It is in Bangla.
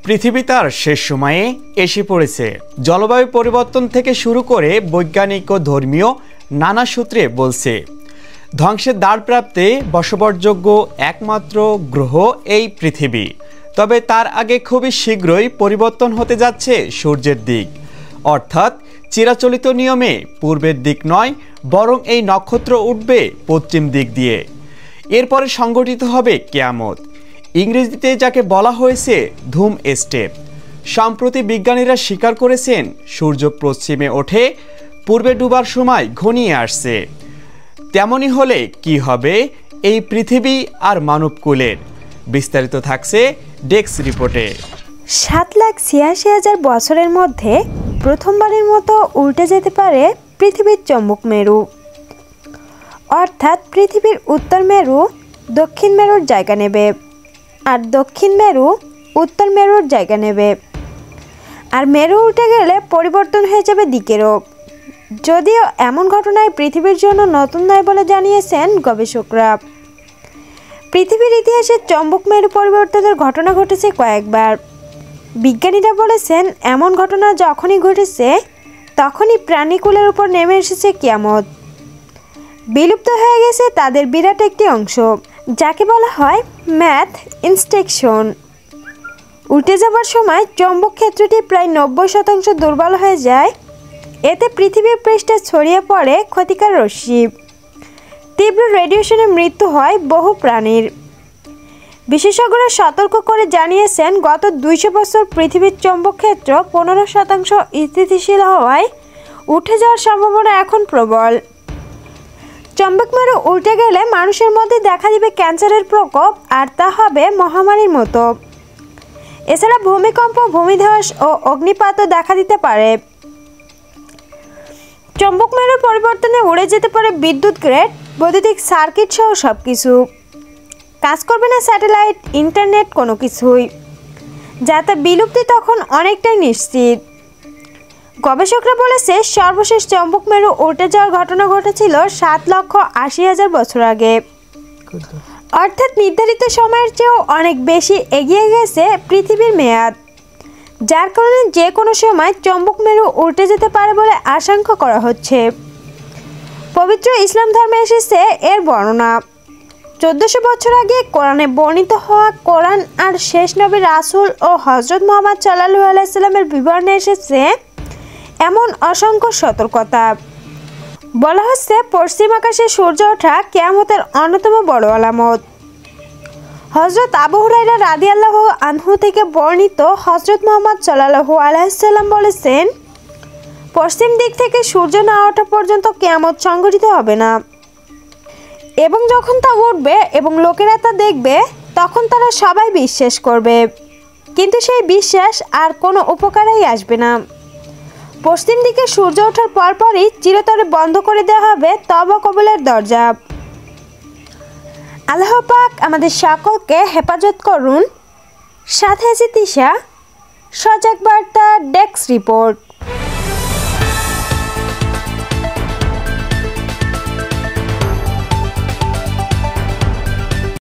পৃথিবী তার শেষ সময়ে এসে পড়েছে। জলবায়ু পরিবর্তন থেকে শুরু করে বৈজ্ঞানিক ও ধর্মীয় নানা সূত্রে বলছে, ধ্বংসের দ্বারপ্রাপ্তে বসবাসযোগ্য একমাত্র গ্রহ এই পৃথিবী। তবে তার আগে খুবই শীঘ্রই পরিবর্তন হতে যাচ্ছে সূর্যের দিক, অর্থাৎ চিরাচরিত নিয়মে পূর্বের দিক নয়, বরং এই নক্ষত্র উঠবে পশ্চিম দিক দিয়ে। এরপরে সংগঠিত হবে কিয়ামত, ইংরেজিতে যাকে বলা হয়েছে ধুম স্টেপ। সম্প্রতি বিজ্ঞানীরা স্বীকার করেছেন সূর্য পশ্চিমে ওঠে পূর্বে ডুবার সময় ঘনিয়ে আসছে। তেমনই হলে কি হবে এই পৃথিবী আর মানবকুলের? বিস্তারিত থাকছে ডেস্ক রিপোর্টে। 7,86,000 বছরের মধ্যে প্রথমবারের মতো উল্টে যেতে পারে পৃথিবীর চৌম্বক মেরু, অর্থাৎ পৃথিবীর উত্তর মেরু দক্ষিণ মেরুর জায়গা নেবে, আর দক্ষিণ মেরু উত্তর মেরুর জায়গা নেবে। আর মেরু উল্টে গেলে পরিবর্তন হয়ে যাবে দিকেরও। যদিও এমন ঘটনায় পৃথিবীর জন্য নতুন নয় বলে জানিয়েছেন গবেষকরা। পৃথিবীর ইতিহাসে চৌম্বক মেরু পরিবর্তনের ঘটনা ঘটেছে কয়েকবার। বিজ্ঞানীরা বলেছেন, এমন ঘটনা যখনই ঘটেছে তখনই প্রাণীকুলের উপর নেমে এসেছে কিয়ামত। বিলুপ্ত হয়ে গেছে তাদের বিরাট একটি অংশ, যাকে বলা হয় ম্যাথ ইনস্টেকশন। উল্টে যাবার সময় চৌম্বক ক্ষেত্রটি প্রায় 90% দুর্বল হয়ে যায়। এতে পৃথিবীর পৃষ্ঠে ছড়িয়ে পড়ে ক্ষতিকর রশ্মি। তীব্র রেডিয়েশনে মৃত্যু হয় বহু প্রাণীর। বিশেষজ্ঞরা সতর্ক করে জানিয়েছেন, গত 200 বছর পৃথিবীর চৌম্বক ক্ষেত্র 15% স্থিতিশীল হওয়ায় উঠে যাওয়ার সম্ভাবনা এখন প্রবল। চৌম্বক মেরু উল্টে গেলে মানুষের মধ্যে দেখা দিবে ক্যান্সারের প্রকোপ, আর তা হবে মহামারীর মতো। এছাড়া ভূমিকম্প, ভূমিধস ও অগ্নিপাতও দেখা দিতে পারে। চৌম্বক মেরুর পরিবর্তনে উড়ে যেতে পারে বিদ্যুৎ গ্রিড, বৈদ্যুতিক সার্কিট সহ সব কিছু। কাজ করবে না স্যাটেলাইট, ইন্টারনেট, কোনো কিছুই। যাতে বিলুপ্তি তখন অনেকটাই নিশ্চিত। গবেষকরা বলেছে, সর্বশেষ চৌম্বক মেরু উল্টে যাওয়ার ঘটনা ঘটেছিল 7,80,000 বছর আগে, অর্থাৎ নির্ধারিত সময়ের চেয়েও অনেক বেশি এগিয়ে গেছে পৃথিবীর মেয়াদ, যার কারণে যে কোনো সময় চৌম্বক মেরু উল্টে যেতে পারে বলে আশঙ্কা করা হচ্ছে। পবিত্র ইসলাম ধর্মে এসেছে এর বর্ণনা। 1400 বছর আগে কোরআনে বর্ণিত হওয়া কোরআন আর শেষ নবী রাসূল ও হযরত মুহাম্মদ সাল্লাল্লাহু আলাইহি সাল্লামের বিবরণে এসেছে এমন অসংখ্য সতর্কতা। বলা হচ্ছে, পশ্চিম আকাশে সূর্য ওঠা কিয়ামতের অন্যতম বড় আলামত। হযরত আবু হুরায়রা রাদিয়াল্লাহু আনহু থেকে বর্ণিত, হযরত মুহাম্মদ সাল্লাল্লাহু আলাইহি সাল্লাম বলেছেন, পশ্চিম দিক থেকে সূর্য না ওঠা পর্যন্ত কিয়ামত সংঘটিত হবে না, এবং যখন তা উঠবে এবং লোকেরা তা দেখবে তখন তারা সবাই বিশ্বাস করবে, কিন্তু সেই বিশ্বাস আর কোনো উপকারেই আসবে না। পশ্চিম দিকে সূর্য ওঠার পরপরই চিরতরে বন্ধ করে দেওয়া হবে তওবা কবুলের দরজা। আল্লাহ পাক আমাদের সকলকে হেফাজত করুন। সাথে আছে তিশা, সজাগ বার্তা, ডেস্ক রিপোর্ট।